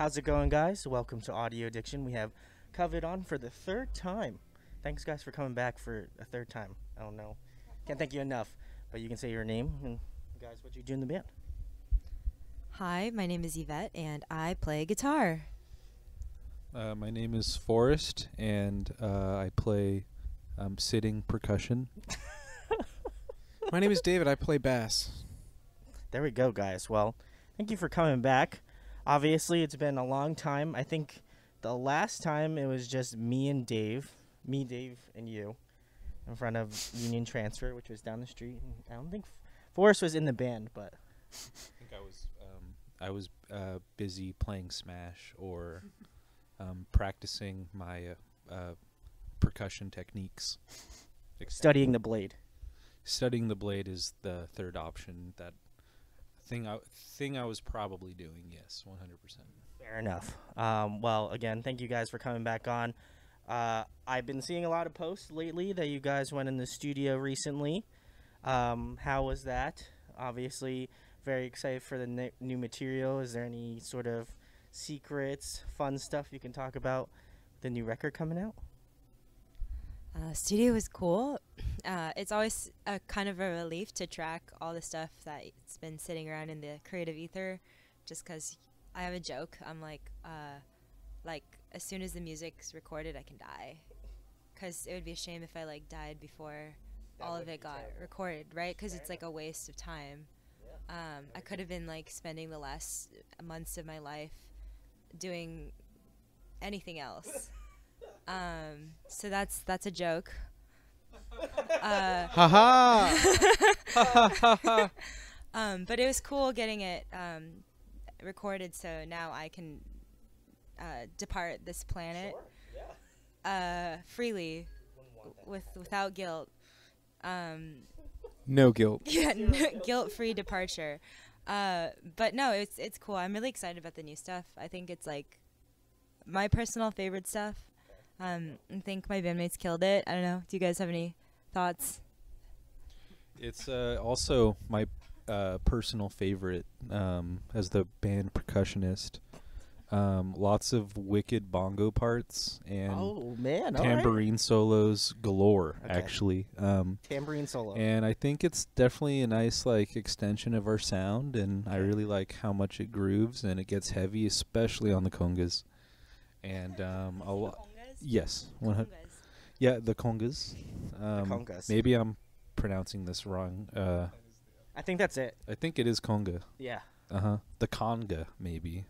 How's it going, guys? Welcome to Audio Addiction. We have Covet on for the third time. Thanks, guys, for coming back for a third time. I don't know. Can't thank you enough, but you can say your name and, guys, what you do in the band. Hi, my name is Yvette, and I play guitar. My name is Forrest, and I play sitting percussion. My name is David. I play bass. There we go, guys. Well, thank you for coming back. Obviously, it's been a long time. I think the last time it was just me, Dave, and you in front of Union Transfer, which was down the street. And I don't think Forrest was in the band, but I think I was busy playing Smash or practicing my percussion techniques. studying the blade. Studying the blade is the third option. That thing I was probably doing. Yes, 100%. Fair enough. Well, again, thank you guys for coming back on. I've been seeing a lot of posts lately that you guys went in the studio recently. How was that? Obviously, very excited for the new material. Is there any sort of secrets, fun stuff you can talk about the new record coming out? Studio was cool. It's always a kind of a relief to track all the stuff that's been sitting around in the creative ether, just because I have a joke. I'm like, as soon as the music's recorded, I can die, because it would be a shame if I died before all of it got recorded, right? Because it's like a waste of time. I could have been spending the last months of my life doing anything else. So that's a joke. Ha ha! But it was cool getting it recorded, so now I can depart this planet freely, without guilt. No guilt. Yeah, guilt-free departure. But no, it's cool. I'm really excited about the new stuff. I think it's my personal favorite stuff. I think my bandmates killed it. I don't know. Do you guys have any thoughts? It's also my personal favorite as the band percussionist. Lots of wicked bongo parts and Oh, man. tambourine solos galore, Okay. actually. Tambourine solo. And I think it's definitely a nice extension of our sound, and I really like how much it grooves and it gets heavy, especially on the congas. And yes, yeah, the congas. Congas. Maybe I'm pronouncing this wrong. I think that's it. I think it is conga. Yeah. The conga, maybe.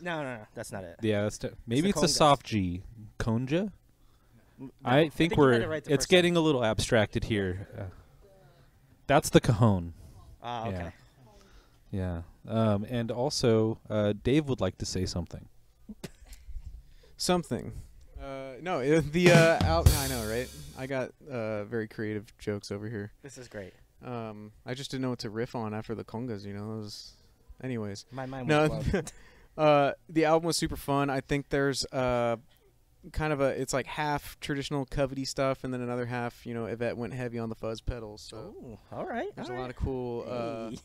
No, that's not it. Yeah, maybe the it's a congas. soft G. Conja. No, I think you had it right the it's first time. getting a little abstracted here. That's the cajon. Ah, okay. Yeah. And also, Dave would like to say something. Something. No, I know, right? I got very creative jokes over here. This is great. I just didn't know what to riff on after the congas. Anyways. My mind was blown. The album was super fun. I think there's kind of it's half traditional Covety stuff, and then another half, Yvette went heavy on the fuzz pedals. So Oh, all right. there's a lot of cool, Hey.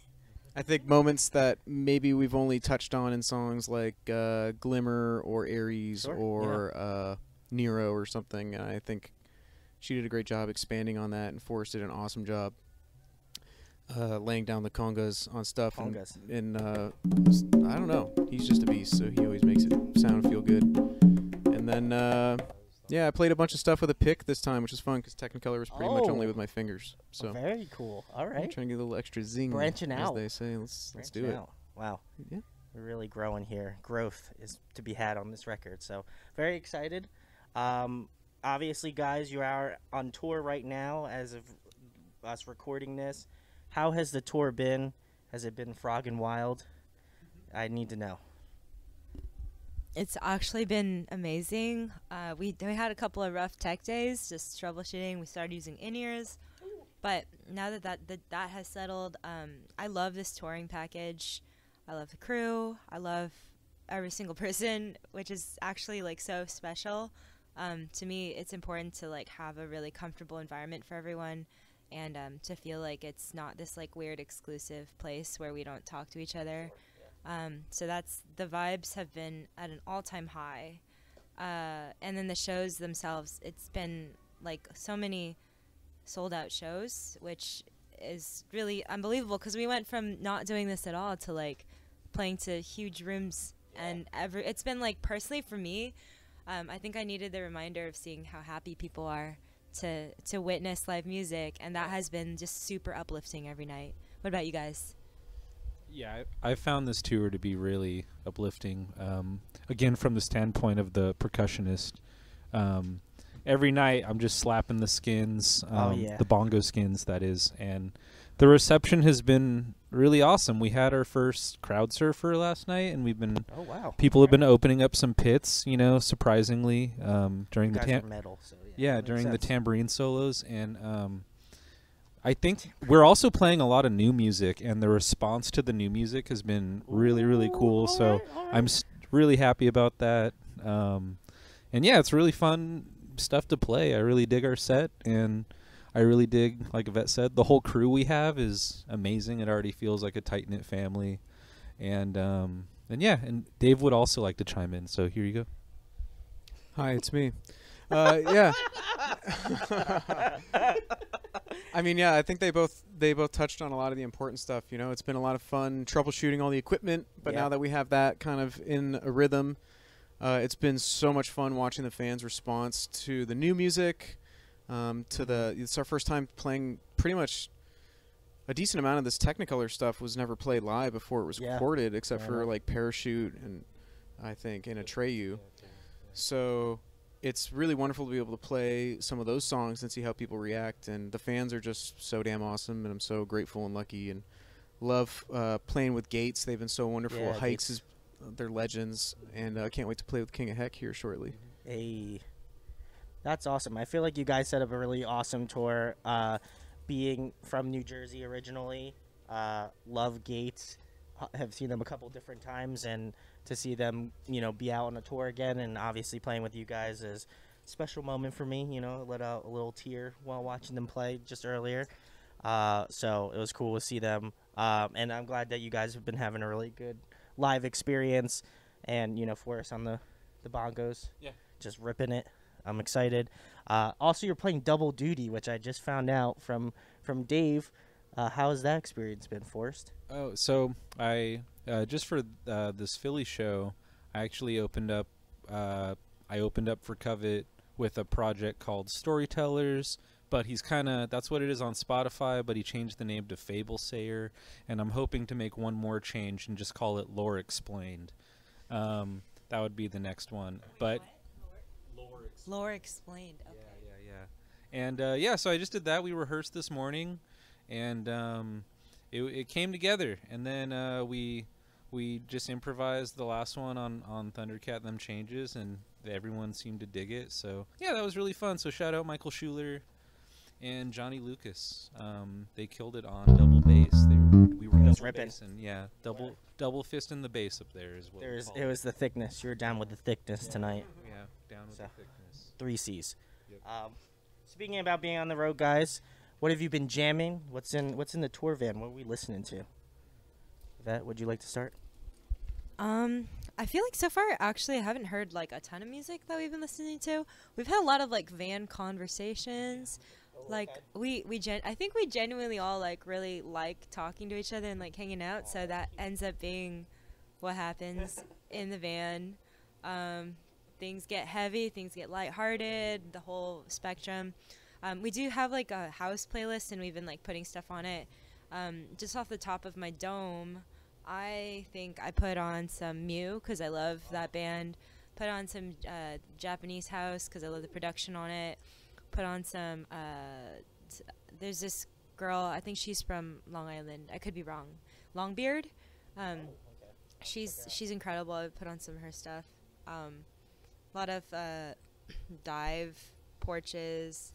I think, moments that maybe we've only touched on in songs like Glimmer or Aries Sure, or Nero or something. I think she did a great job expanding on that, and Forrest did an awesome job laying down the congas on stuff. Congas. And I don't know. He's just a beast, so he always makes it sound and feel good. And then, I played a bunch of stuff with a pick this time, which is fun because Technicolor was pretty much only Oh. with my fingers. So Very cool. All I'm right. trying to get a little extra zing, Branching as out. they say. Let's do Branching it. out. Wow. Yeah. We're really growing here. Growth is to be had on this record. So very excited. Obviously, guys, you are on tour right now as of us recording this. How has the tour been? Has it been frog and wild? I need to know. It's actually been amazing. We had a couple of rough tech days, just troubleshooting. We started using in-ears, but now that has settled, I love this touring package. I love the crew. I love every single person, which is actually so special. To me, it's important to have a really comfortable environment for everyone, and to feel like it's not this weird exclusive place where we don't talk to each other. So that's the vibes have been at an all-time high. And then the shows themselves, it's been like so many sold-out shows, which is really unbelievable because we went from not doing this at all to like playing to huge rooms. And it's been like, personally for me, I think I needed the reminder of seeing how happy people are to witness live music, and that has been just super uplifting every night. What about you guys? Yeah, I found this tour to be really uplifting. Again, from the standpoint of the percussionist, every night I'm just slapping the skins, the bongo skins, that is, and the reception has been really awesome. We had our first crowd surfer last night, and we've been people have been opening up some pits, you know, surprisingly, during the metal, so during the tambourine solos, and I think we're also playing a lot of new music, and the response to the new music has been really cool. So I'm really happy about that. And yeah, it's really fun stuff to play. I really dig our set, and I really dig, like Yvette said, the whole crew we have is amazing. It already feels like a tight-knit family. And yeah, and Dave would also like to chime in, so here you go. Hi, it's me. Yeah. I mean, yeah, I think they both touched on a lot of the important stuff. You know, it's been a lot of fun troubleshooting all the equipment, but now that we have that kind of in a rhythm, it's been so much fun watching the fans' response to the new music. It's our first time playing pretty much a decent amount of this Technicolor stuff was never played live before it was recorded, except for like Parachute and I think in Atreyu. So it's really wonderful to be able to play some of those songs and see how people react, and the fans are just so damn awesome, and I'm so grateful and lucky and love playing with Gates. They've been so wonderful. Hikes is they're legends, and I can't wait to play with King of Heck here shortly. Hey, that's awesome. I feel like you guys set up a really awesome tour. Being from New Jersey originally, love Gates. Have seen them a couple different times, and to see them, you know, be out on a tour again, and obviously playing with you guys is a special moment for me. You know, let out a little tear while watching them play just earlier. So it was cool to see them, and I'm glad that you guys have been having a really good live experience, and you know, Forrest on the bongos, just ripping it. I'm excited. Also, you're playing double duty, which I just found out from Dave. How has that experience been, Forrest? Oh, so I just for this Philly show, I actually opened up for Covet with a project called Storytellers, but he's that's what it is on Spotify, but he changed the name to Fable Sayer, and I'm hoping to make one more change and just call it Lore Explained. That would be the next one. But Lore Explained. Okay. Yeah. And so I just did that. We rehearsed this morning, and it came together. And then we just improvised the last one on Thundercat Them Changes, and everyone seemed to dig it. So yeah, that was really fun. So shout out Michael Schuler and Johnny Lucas. They killed it on double bass. We were double bass, and double fist in the bass up there is what it was the thickness. You were down with the thickness tonight. Yeah, down with the thickness. 3 C's. Yep. Speaking about being on the road, guys, what have you been jamming? What's in the tour van? What are we listening to? Yvette, would you like to start? I feel like so far, actually, I haven't heard like a ton of music that we've been listening to. We've had a lot of like van conversations. Like I think we genuinely all like really like talking to each other and like hanging out. So that ends up being what happens in the van. Things get heavy, things get lighthearted, the whole spectrum. We do have like a house playlist, and we've been like putting stuff on it. Just off the top of my dome, I think I put on some Mew because I love that band. Put on some Japanese house because I love the production on it. Put on some. There's this girl. I think she's from Long Island. I could be wrong. Longbeard. She's incredible. I put on some of her stuff. A lot of Dive, Porches.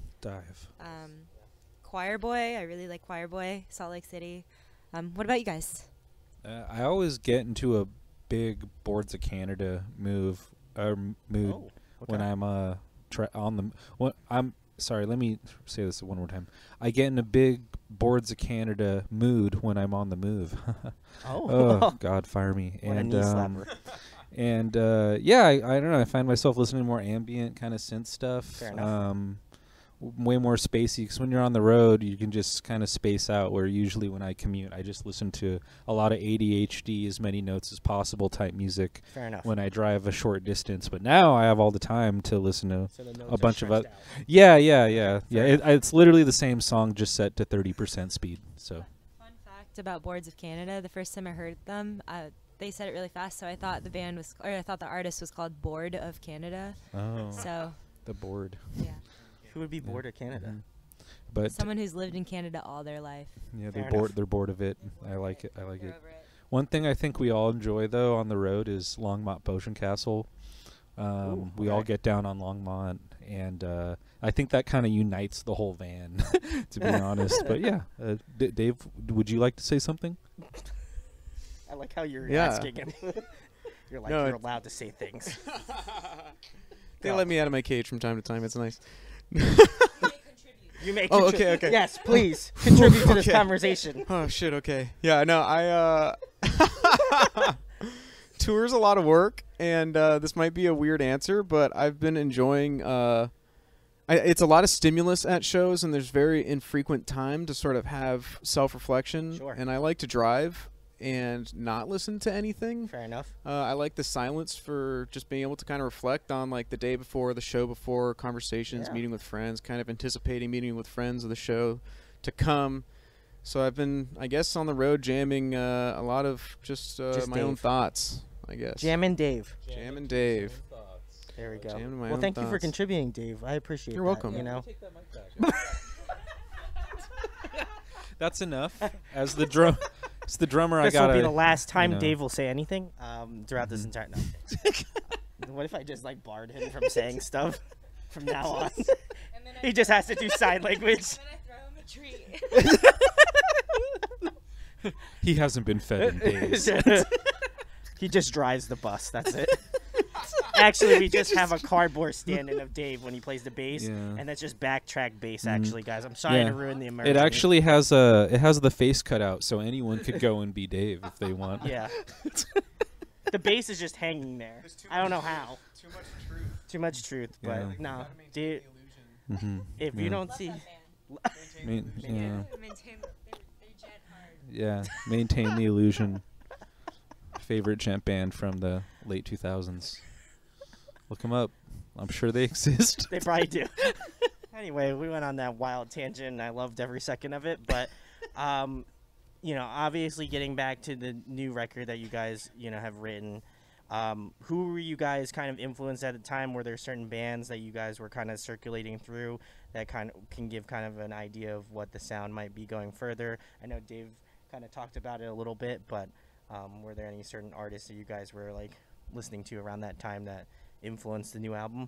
Choir Boy. I really like Choir Boy. Salt Lake City. What about you guys? I always get into a big Boards of Canada mood when I'm sorry, let me say this one more time. I get in a big Boards of Canada mood when I'm on the move. Oh, God, fire me. What a knee slapper. And yeah, I don't know. I find myself listening to more ambient kind of synth stuff. Fair enough. Way more spacey, because when you're on the road, you can just kind of space out, where usually when I commute, I just listen to a lot of ADHD, as many notes as possible type music. Fair enough. When I drive a short distance. But now I have all the time to listen to So the notes a are bunch of stretched out. yeah. Fair It's literally the same song, just set to 30% speed. So Fun fact about Boards of Canada: the first time I heard them, they said it really fast, so I thought the artist was called Board of Canada. So the board. yeah, Who would be bored of Canada? Mhm. But someone who's lived in Canada all their life. yeah, Fair they're bored. enough. They're bored of it. I like it. I like They're it. over it. One thing I think we all enjoy though on the road is Longmont Potion Castle. Ooh, We all okay. get down on Longmont, and I think that kind of unites the whole van, to be honest. But yeah, Dave, would you like to say something? I like how you're Yeah. asking him. You're like, No, you're it's- allowed to say things. They Go. let me out of my cage from time to time. It's nice. You may Oh, contri- okay, okay. Yes, please contribute to this Okay. conversation. Oh shit. Okay. Yeah. No. Tour's a lot of work, and this might be a weird answer, but I've been enjoying. It's a lot of stimulus at shows, and there's very infrequent time to sort of have self-reflection. Sure. And I like to drive and not listen to anything. Fair enough. I like the silence for just being able to kind of reflect on like the day before, the show before, conversations, Yeah. meeting with friends, kind of anticipating meeting with friends of the show to come. So I've been, I guess, on the road jamming a lot of just my own Dave. thoughts, I guess. Jam and Dave. Jam and Dave. There we go. Jamming my Well, own thank you for thoughts. contributing, Dave. I appreciate You're that, welcome. You know, That's enough. As the drummer, this I will gotta. be the last time know. Dave will say anything throughout this entire. No. What if I just like barred him from saying stuff from now on? He just has to do sign language. I throw him a treat. He hasn't been fed in days. He just drives the bus. That's it. Actually, we just have a cardboard stand-in of Dave when he plays the bass, Yeah. and that's just backtrack bass. Actually, guys, I'm sorry Yeah. to ruin the immersion. It actually has the face cut out, so anyone could go and be Dave if they want. Yeah. The bass is just hanging there. I don't know how. Too much truth. Too much truth, but Yeah. no, dude. Mm-hmm. If you don't see, Yeah, maintain the illusion. Favorite chant band from the late 2000s. Look them up. I'm sure they exist. they probably do. Anyway, we went on that wild tangent, and I loved every second of it. But, you know, obviously getting back to the new record that you guys, you know, have written, who were you guys kind of influenced at the time? Were there certain bands that you guys were kind of circulating through that kind of can give kind of an idea of what the sound might be going further? I know Dave kind of talked about it a little bit, but were there any certain artists that you guys were like listening to around that time that influenced the new album?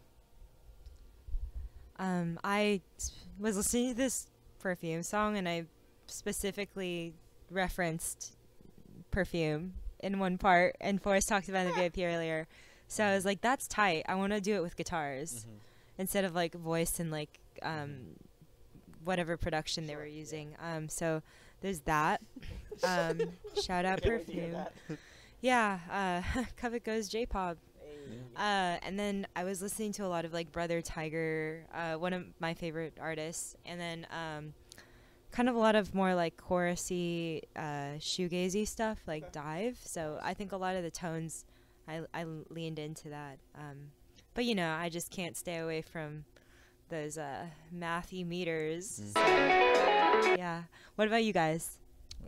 I was listening to this Perfume song, and I specifically referenced Perfume in one part, and Forrest talked about it in the VIP earlier. So I was like, that's tight. I want to do it with guitars instead of like voice and like whatever production they were using. So there's that. Shout out Perfume. Yeah, Covet Goes J-pop. And then I was listening to a lot of like Brother Tiger, one of my favorite artists, and then kind of a lot of more like chorusy, shoegazy stuff like Dive. So I think a lot of the tones I leaned into that. But you know, I just can't stay away from those mathy meters. So, yeah. What about you guys?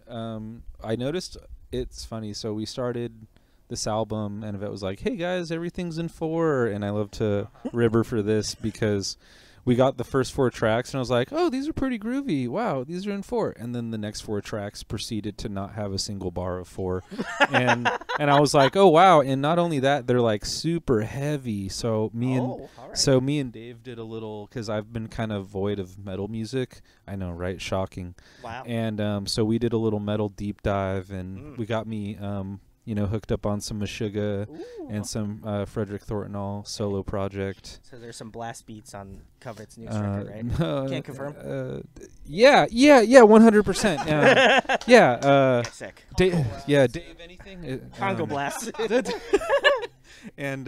I noticed it's funny. So we started this album, and Yvette was like, "Hey guys, everything's in 4," and I love to rib her for this because we got the first 4 tracks, and I was like, "Oh, these are pretty groovy. Wow, these are in 4." And then the next 4 tracks proceeded to not have a single bar of 4, and I was like, "Oh wow!" And not only that, they're like super heavy. So me and Dave did a little, because I've been kind of void of metal music. I know, right? Shocking. Wow. And so we did a little metal deep dive, and we got me hooked up on some Meshuggah Ooh. and some Frederick Thorntonall solo project. So there's some blast beats on Covet's new record, right? No, Can't confirm? Yeah, 100%. Yeah. Sick. Dave, anything? Congo blast. And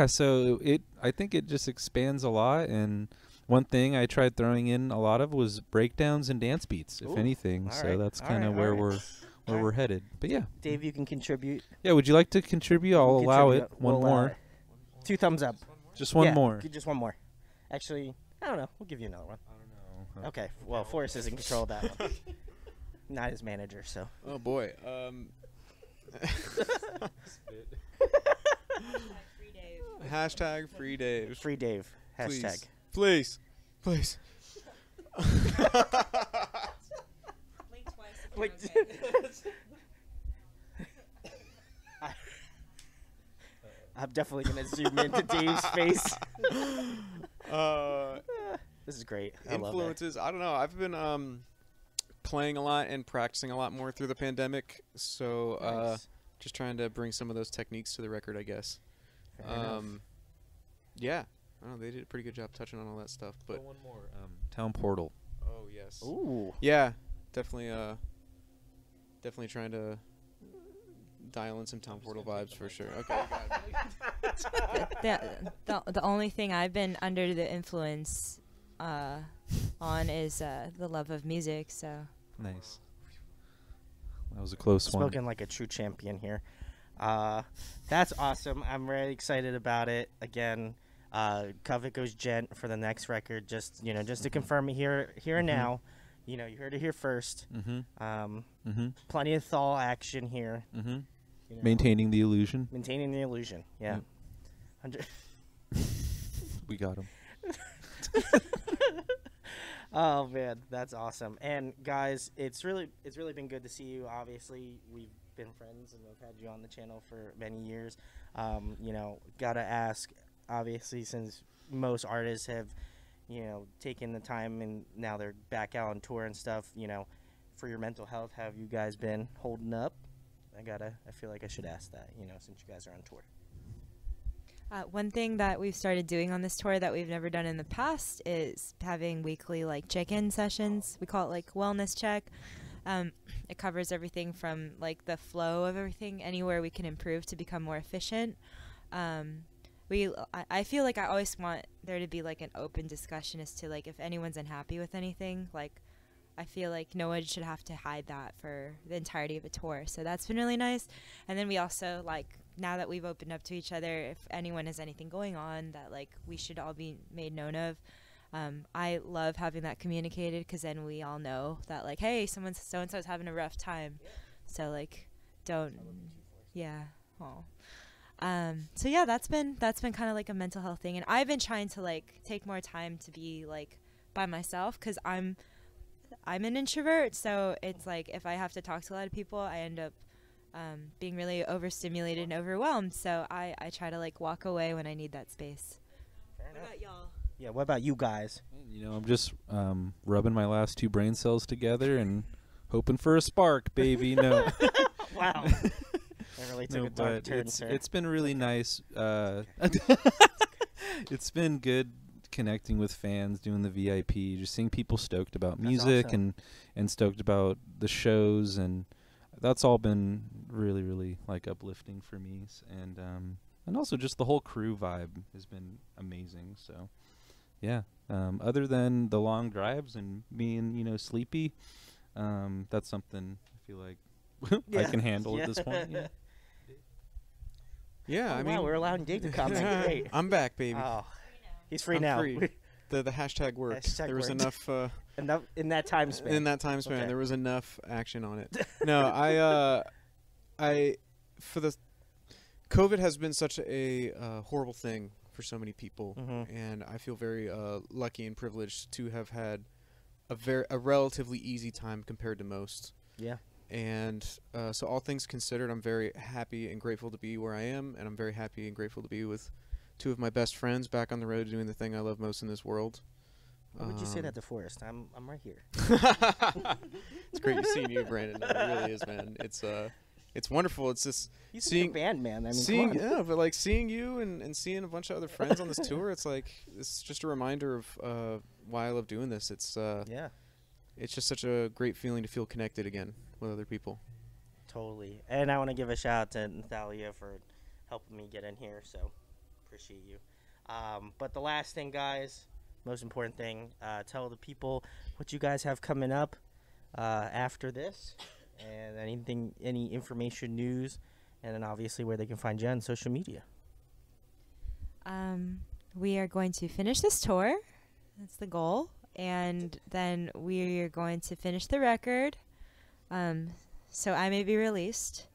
so I think it just expands a lot. And one thing I tried throwing in a lot of was breakdowns and dance beats, if Ooh, anything. all So right, that's all kind of right, where all right. we're headed. But yeah, Dave, you can contribute. yeah. Would you like to contribute? I'll allow it. We'll One allow more, it. 2 thumbs up. just one Yeah, more. Just one more. Actually, I don't know. We'll give you another one. I don't know. Okay. Well, Forrest is in control of that one. Not his manager, so. Oh boy. Hashtag free Dave. Free Dave. Hashtag. Please. Please. Wait. I'm definitely going to zoom into Dave's face. This is great. I love it. Influences. I don't know. I've been playing a lot and practicing a lot more through the pandemic. So Nice. just trying to bring some of those techniques to the record, I guess. Fair enough. Yeah. I don't know. They did a pretty good job touching on all that stuff. But one more. Town Portal. oh yes. Ooh. Yeah. Definitely. Definitely trying to dial in some Town Portal vibes for sure. Okay. You got it. The only thing I've been under the influence on is the love of music. So Nice. That was a close one. Spoken like a true champion here. That's awesome. I'm really excited about it. Again, Covet goes gent for the next record. Just to confirm it here and now. You heard it here first. Plenty of thaw action here. Maintaining the illusion. Maintaining the illusion. Yeah. 100 We got him. Oh man, that's awesome. And guys, it's really been good to see you. Obviously, we've been friends and we've had you on the channel for many years. Gotta ask, obviously, since most artists have, taken the time and now they're back out on tour and stuff, for your mental health, have you guys been holding up? I feel like I should ask that, since you guys are on tour. one thing that we've started doing on this tour that we've never done in the past is having weekly check-in sessions. We call it wellness check. It covers everything from the flow of everything, anywhere we can improve to become more efficient. I feel like I always want there to be an open discussion as to if anyone's unhappy with anything. I feel like no one should have to hide that for the entirety of a tour. So that's been really nice. And then we also now that we've opened up to each other, if anyone has anything going on that we should all be made known of. I love having that communicated because then we all know that hey, so and so's having a rough time. So don't, yeah. Oh. So yeah, that's been kind of a mental health thing, and I've been trying to take more time to be by myself because I'm an introvert. So it's if I have to talk to a lot of people, I end up being really overstimulated and overwhelmed. So I try to walk away when I need that space. Fair What enough. about y'all? Yeah, what about you guys? I'm just rubbing my last 2 brain cells together and hoping for a spark, baby. No. Wow. That really took a dark turn, sir. It's been really nice. It's been good connecting with fans, doing the VIP, just seeing people stoked about music awesome. and stoked about the shows, and that's all been really, really uplifting for me. And also just the whole crew vibe has been amazing. So yeah, other than the long drives and being sleepy, that's something I feel like I can handle at this point. Yeah. Yeah, Oh, I wow, mean, we're allowing Dave to comment. Great. I'm back, baby. Oh, he's free I'm now. free. The hashtag worked. Hashtag There was worked. enough In that time span. in that time span. Okay. There was enough action on it. No, I for the COVID has been such a horrible thing for so many people, and I feel very lucky and privileged to have had a relatively easy time compared to most. Yeah. And so all things considered, I'm very happy and grateful to be where I am, and I'm very happy and grateful to be with 2 of my best friends back on the road doing the thing I love most in this world. Why would you say that to Forrest? I'm right here. It's great seeing you, Brandon. It really is, man. it's wonderful. It's just He's seeing a band man. I mean, seeing come on. yeah, but like seeing you and seeing a bunch of other friends on this tour, it's like it's just a reminder of why I love doing this. It's Yeah, it's just such a great feeling to feel connected again with other people. totally. And I want to give a shout out to Nathalia for helping me get in here. So appreciate you. But the last thing, guys, most important thing, tell the people what you guys have coming up after this, and any information, news, and then obviously where they can find Jen on social media. We are going to finish this tour. That's the goal. And then we are going to finish the record. So I May Be Released.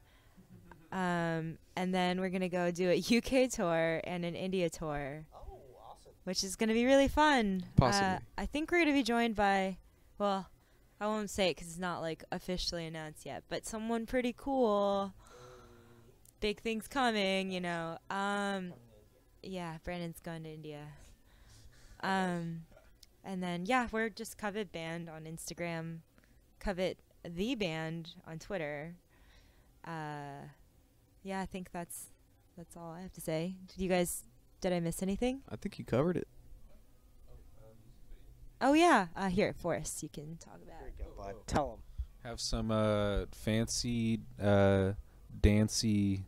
And then we're going to go do a UK tour and an India tour. Oh, awesome. Which is going to be really fun. Possibly. I think we're going to be joined by, well, I won't say it because it's not like officially announced yet, but someone pretty cool. Big things coming, you know. Yeah, Brandon's going to India. And then, yeah, we're just Covet Band on Instagram, Covet the Band on Twitter. Yeah, I think that's all I have to say. Did I miss anything? I think you covered it. Oh, yeah. Here, Forrest, you can talk about There it. you go, bud. Tell them. Have some fancy, dancey,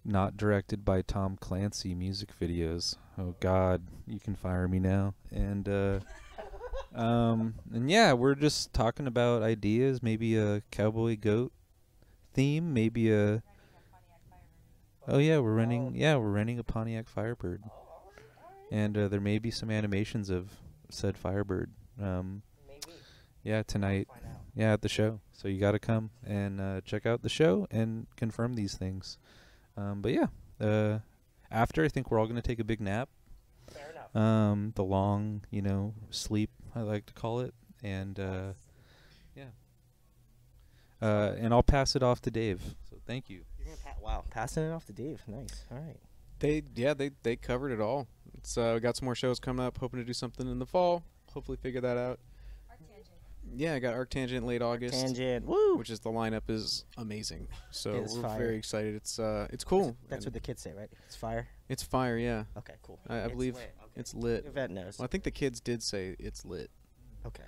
not directed by Tom Clancy music videos. Oh God, you can fire me now. And yeah, we're just talking about ideas. Maybe a cowboy goat theme. Maybe a. Oh yeah, we're renting a Pontiac Firebird, and there may be some animations of said Firebird. Maybe. Yeah, tonight. Find out. Yeah, at the show. So you got to come and check out the show and confirm these things. But yeah, after I think we're all going to take a big nap. Fair enough. The long, sleep, I like to call it. And yeah. And I'll pass it off to Dave. So thank you. You're gonna wow, passing it off to Dave. Nice. All right. They covered it all. It's we got some more shows coming up. Hoping to do something in the fall. Hopefully figure that out. Yeah, I got Arctangent late August. Tangent. Woo. Which is the lineup is amazing. So It is we're fire. very excited. It's cool. That's what the kids say, right? It's fire. It's fire, yeah. Okay, cool. I It's believe lit. Okay. it's lit. Yvette knows. Well, I think the kids did say it's lit, Okay.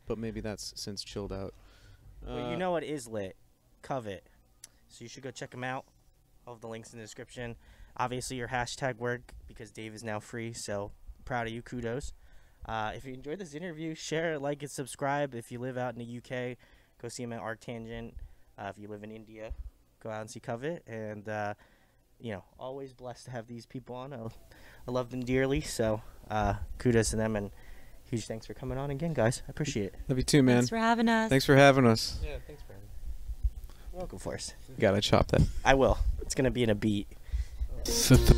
but maybe that's since chilled out. Well, you know what is lit? Covet. So you should go check them out. I'll have the links in the description. Obviously, your hashtag work because Dave is now free. So proud of you. Kudos. If you enjoyed this interview, share, like, and subscribe. If you live out in the UK, go see him at Arctangent. If you live in India, go out and see Covet. And, always blessed to have these people on. I love them dearly. So kudos to them. And huge thanks for coming on again, guys. I appreciate it. Love you too, man. Thanks for having us. Thanks for having us. Yeah, thanks, Brandon. You're welcome, Forrest. Gotta chop that. I will. It's going to be in a beat. Thank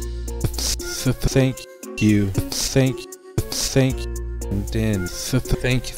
you. Thank you. And then thank you.